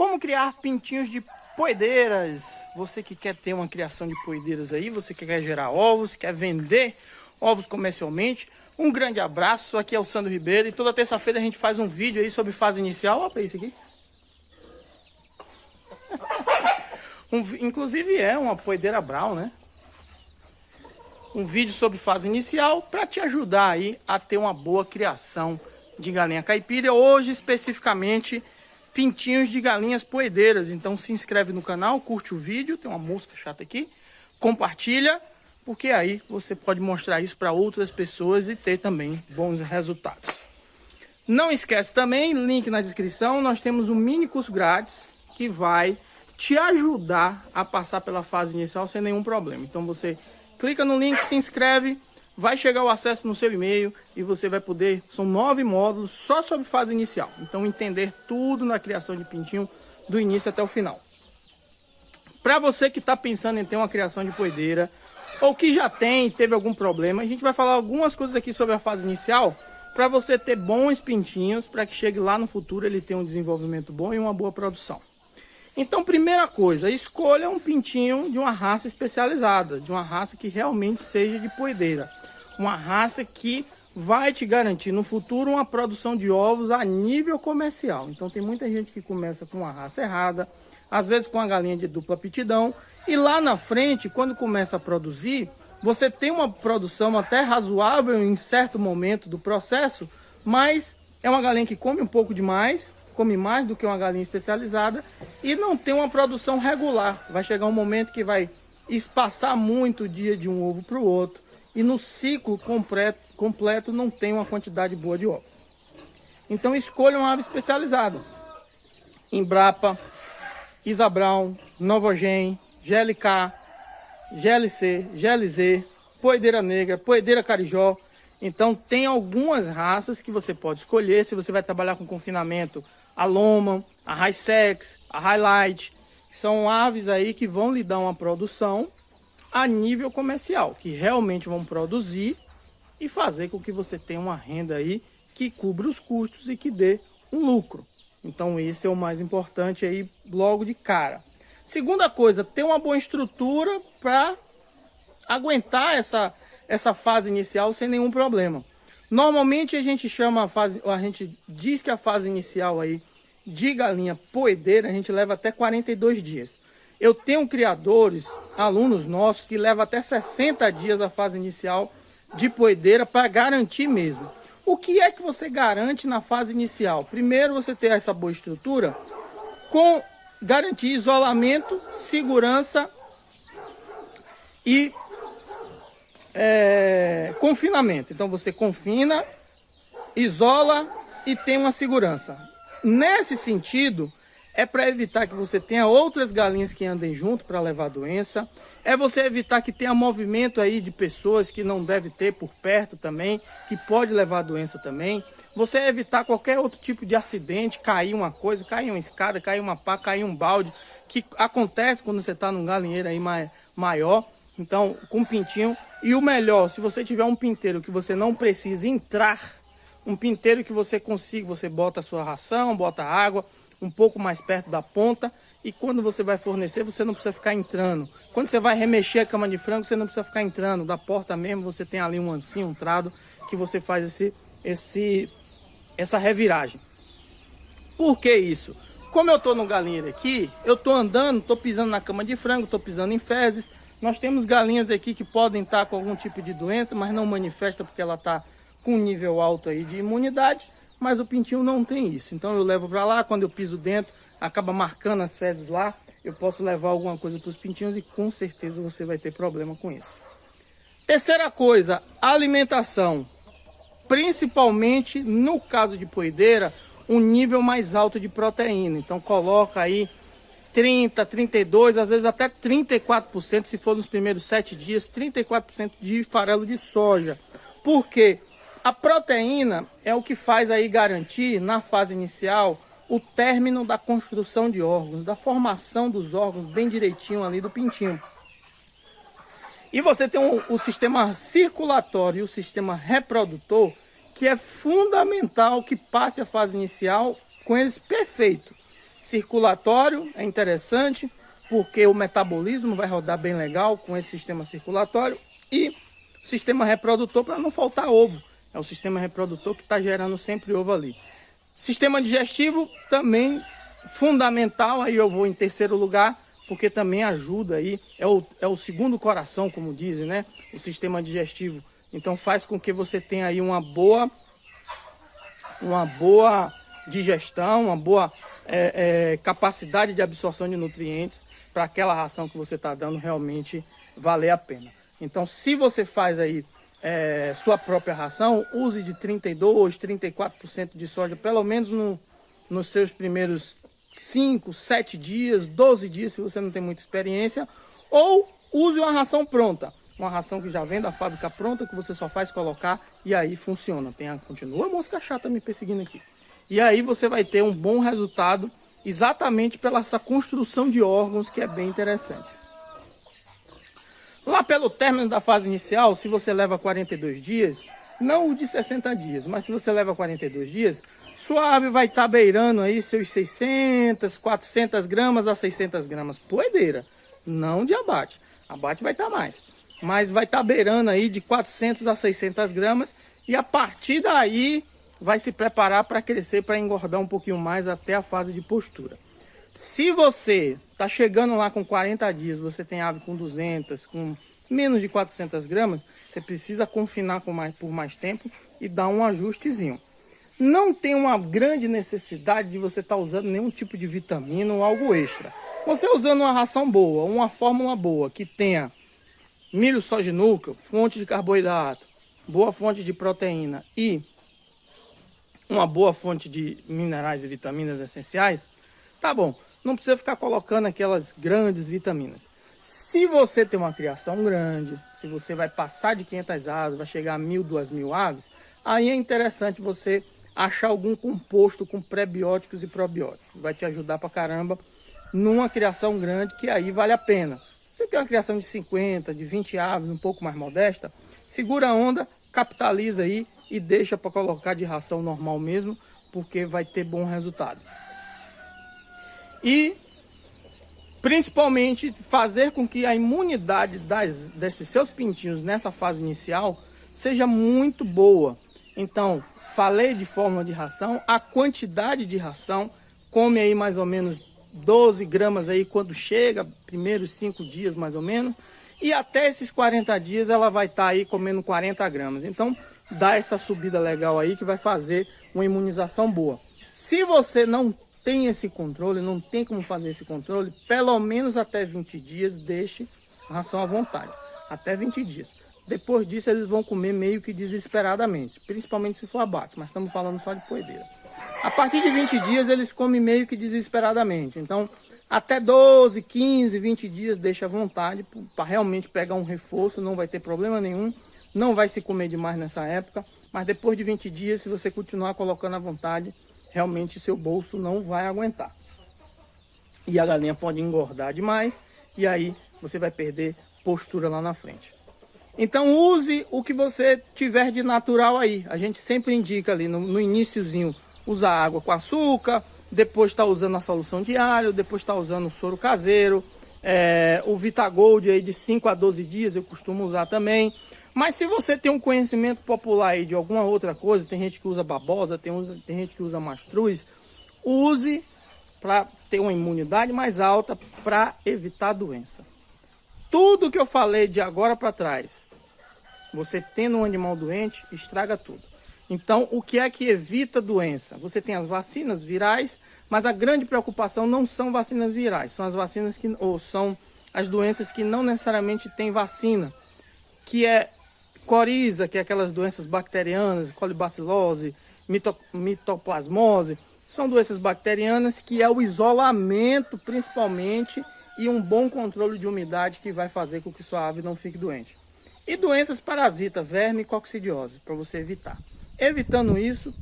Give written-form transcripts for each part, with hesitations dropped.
Como criar pintinhos de poedeiras? Você que quer ter uma criação de poedeiras aí, você que quer gerar ovos, quer vender ovos comercialmente, um grande abraço. Aqui é o Sandro Ribeiro e toda terça-feira a gente faz um vídeo aí sobre fase inicial. Olha para isso aqui. Inclusive é uma poedeira brown, né? Um vídeo sobre fase inicial para te ajudar aí a ter uma boa criação de galinha caipira. Hoje especificamente pintinhos de galinhas poedeiras. Então se inscreve no canal, curte o vídeo, tem uma mosca chata aqui, compartilha, porque aí você pode mostrar isso para outras pessoas e ter também bons resultados. Não esquece também, link na descrição, nós temos um mini curso grátis que vai te ajudar a passar pela fase inicial sem nenhum problema. Então você clica no link, se inscreve, vai chegar o acesso no seu e-mail e você vai poder, são 9 módulos só sobre fase inicial. Então entender tudo na criação de pintinho do início até o final. Para você que está pensando em ter uma criação de poedeira ou que já tem, teve algum problema, a gente vai falar algumas coisas aqui sobre a fase inicial para você ter bons pintinhos, para que chegue lá no futuro ele tenha um desenvolvimento bom e uma boa produção. Então, primeira coisa, escolha um pintinho de uma raça especializada, de uma raça que realmente seja de poedeira. Uma raça que vai te garantir no futuro uma produção de ovos a nível comercial. Então, tem muita gente que começa com uma raça errada, às vezes com a galinha de dupla aptidão. E lá na frente, quando começa a produzir, você tem uma produção até razoável em certo momento do processo, mas é uma galinha que come um pouco demais, come mais do que uma galinha especializada e não tem uma produção regular. Vai chegar um momento que vai espaçar muito o dia de um ovo para o outro e no ciclo completo não tem uma quantidade boa de ovos. Então escolha uma ave especializada. Embrapa, Isa Brown, Novogen, GLK, GLC, GLZ, poedeira negra, poedeira carijó. Então tem algumas raças que você pode escolher. Se você vai trabalhar com confinamento, a Loma, a High Sex, a Highlight, são aves aí que vão lhe dar uma produção a nível comercial, que realmente vão produzir e fazer com que você tenha uma renda aí que cubra os custos e que dê um lucro. Então esse é o mais importante aí logo de cara. Segunda coisa, ter uma boa estrutura para aguentar essa fase inicial sem nenhum problema. Normalmente a gente diz que a fase inicial aí de galinha poedeira a gente leva até 42 dias. Eu tenho criadores, alunos nossos, que levam até 60 dias a fase inicial de poedeira para garantir mesmo. O que é que você garante na fase inicial? Primeiro você ter essa boa estrutura com garantir isolamento, segurança e confinamento. Então você confina, isola e tem uma segurança. Nesse sentido, é para evitar que você tenha outras galinhas que andem junto para levar doença. É você evitar que tenha movimento aí de pessoas que não deve ter por perto também, que pode levar doença também. Você evitar qualquer outro tipo de acidente, cair uma coisa, cair uma escada, cair uma pá, cair um balde, que acontece quando você está num galinheiro aí maior. Então, com pintinho. E o melhor, se você tiver um pinteiro que você não precisa entrar, um pinteiro que você consiga, você bota a sua ração, bota água um pouco mais perto da ponta. E quando você vai fornecer, você não precisa ficar entrando. Quando você vai remexer a cama de frango, você não precisa ficar entrando. Da porta mesmo, você tem ali um ancinho, um trado, que você faz essa reviragem. Por que isso? Como eu estou no galinheiro aqui, eu estou andando, estou pisando na cama de frango, estou pisando em fezes. Nós temos galinhas aqui que podem estar com algum tipo de doença, mas não manifesta porque ela está com um nível alto aí de imunidade, mas o pintinho não tem isso. Então eu levo para lá, quando eu piso dentro, acaba marcando as fezes lá, eu posso levar alguma coisa para os pintinhos e com certeza você vai ter problema com isso. Terceira coisa, alimentação. Principalmente no caso de poedeira, um nível mais alto de proteína. Então coloca aí 30, 32, às vezes até 34%, se for nos primeiros 7 dias, 34% de farelo de soja. Por quê? A proteína é o que faz aí garantir, na fase inicial, o término da construção de órgãos, da formação dos órgãos bem direitinho ali do pintinho. E você tem o sistema circulatório e o sistema reprodutor, que é fundamental que passe a fase inicial com eles perfeito. circulatório é interessante, porque o metabolismo vai rodar bem legal com esse sistema circulatório. E o sistema reprodutor, para não faltar ovo. É o sistema reprodutor que está gerando sempre ovo ali. Sistema digestivo também fundamental, aí eu vou em terceiro lugar, porque também ajuda aí, é o segundo coração, como dizem, né? O sistema digestivo. Então faz com que você tenha aí uma boa digestão, uma boa capacidade de absorção de nutrientes para aquela ração que você está dando realmente valer a pena. Então, se você faz aí sua própria ração, use de 32%, 34% de soja, pelo menos nos seus primeiros 5, 7 dias, 12 dias, se você não tem muita experiência, ou use uma ração pronta. Uma ração que já vem da fábrica pronta, que você só faz colocar e aí funciona. Continua a mosca chata me perseguindo aqui. E aí você vai ter um bom resultado exatamente pela essa construção de órgãos que é bem interessante. Lá pelo término da fase inicial, se você leva 42 dias, não o de 60 dias, mas se você leva 42 dias, sua ave vai estar beirando aí seus 600, 400 gramas a 600 gramas poedeira, não de abate. Abate vai estar mais, mas vai estar beirando aí de 400 a 600 gramas e a partir daí vai se preparar para crescer, para engordar um pouquinho mais até a fase de postura. Se você está chegando lá com 40 dias, você tem ave com 200, com menos de 400 gramas, você precisa confinar por mais tempo e dar um ajustezinho. Não tem uma grande necessidade de você estar usando nenhum tipo de vitamina ou algo extra. Você usando uma ração boa, uma fórmula boa, que tenha milho, soja e núcleo, fonte de carboidrato, boa fonte de proteína e uma boa fonte de minerais e vitaminas essenciais, tá bom, não precisa ficar colocando aquelas grandes vitaminas. Se você tem uma criação grande, se você vai passar de 500 aves, vai chegar a 1.000, 2.000 aves, aí é interessante você achar algum composto com prebióticos e probióticos. Vai te ajudar pra caramba numa criação grande, que aí vale a pena. Se você tem uma criação de 50, de 20 aves, um pouco mais modesta, segura a onda, capitaliza aí e deixa para colocar de ração normal mesmo, porque vai ter bom resultado. E principalmente fazer com que a imunidade desses seus pintinhos nessa fase inicial seja muito boa. Então, falei de fórmula de ração, a quantidade de ração, come aí mais ou menos 12 gramas aí quando chega, primeiros 5 dias mais ou menos, e até esses 40 dias ela vai estar aí comendo 40 gramas. Então, dá essa subida legal aí que vai fazer uma imunização boa. Se você não tem esse controle, não tem como fazer esse controle, pelo menos até 20 dias, deixe a ração à vontade. Até 20 dias. Depois disso, eles vão comer meio que desesperadamente, principalmente se for abate, mas estamos falando só de poedeira. A partir de 20 dias, eles comem meio que desesperadamente. Então, até 12, 15, 20 dias, deixa à vontade para realmente pegar um reforço, não vai ter problema nenhum, não vai se comer demais nessa época, mas depois de 20 dias, se você continuar colocando à vontade, realmente seu bolso não vai aguentar. E a galinha pode engordar demais e aí você vai perder postura lá na frente. Então use o que você tiver de natural aí. A gente sempre indica ali no iniciozinho usar água com açúcar, depois está usando a solução de alho, depois está usando o soro caseiro, o Vitagold aí de 5 a 12 dias eu costumo usar também. Mas se você tem um conhecimento popular aí de alguma outra coisa, tem gente que usa babosa, tem gente que usa mastruz, use para ter uma imunidade mais alta para evitar doença. Tudo que eu falei de agora para trás, você tendo um animal doente, estraga tudo. Então, o que é que evita doença? Você tem as vacinas virais, mas a grande preocupação não são vacinas virais, são as vacinas são as doenças que não necessariamente têm vacina, que é coriza, que é aquelas doenças bacterianas, colibacilose, mitoplasmose, são doenças bacterianas que é o isolamento principalmente e um bom controle de umidade que vai fazer com que sua ave não fique doente. E doenças parasitas, verme e coccidiose, para você evitar. Evitando isso,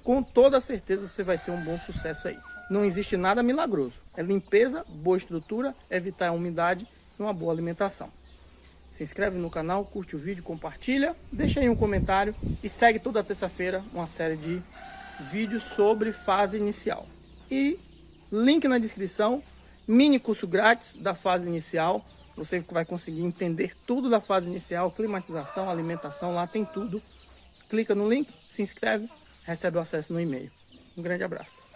com toda certeza você vai ter um bom sucesso aí. Não existe nada milagroso. É limpeza, boa estrutura, evitar a umidade e uma boa alimentação. Se inscreve no canal, curte o vídeo, compartilha, deixa aí um comentário e segue toda terça-feira uma série de vídeos sobre fase inicial. E link na descrição, mini curso grátis da fase inicial. Você vai conseguir entender tudo da fase inicial, climatização, alimentação, lá tem tudo. Clica no link, se inscreve, recebe o acesso no e-mail. Um grande abraço.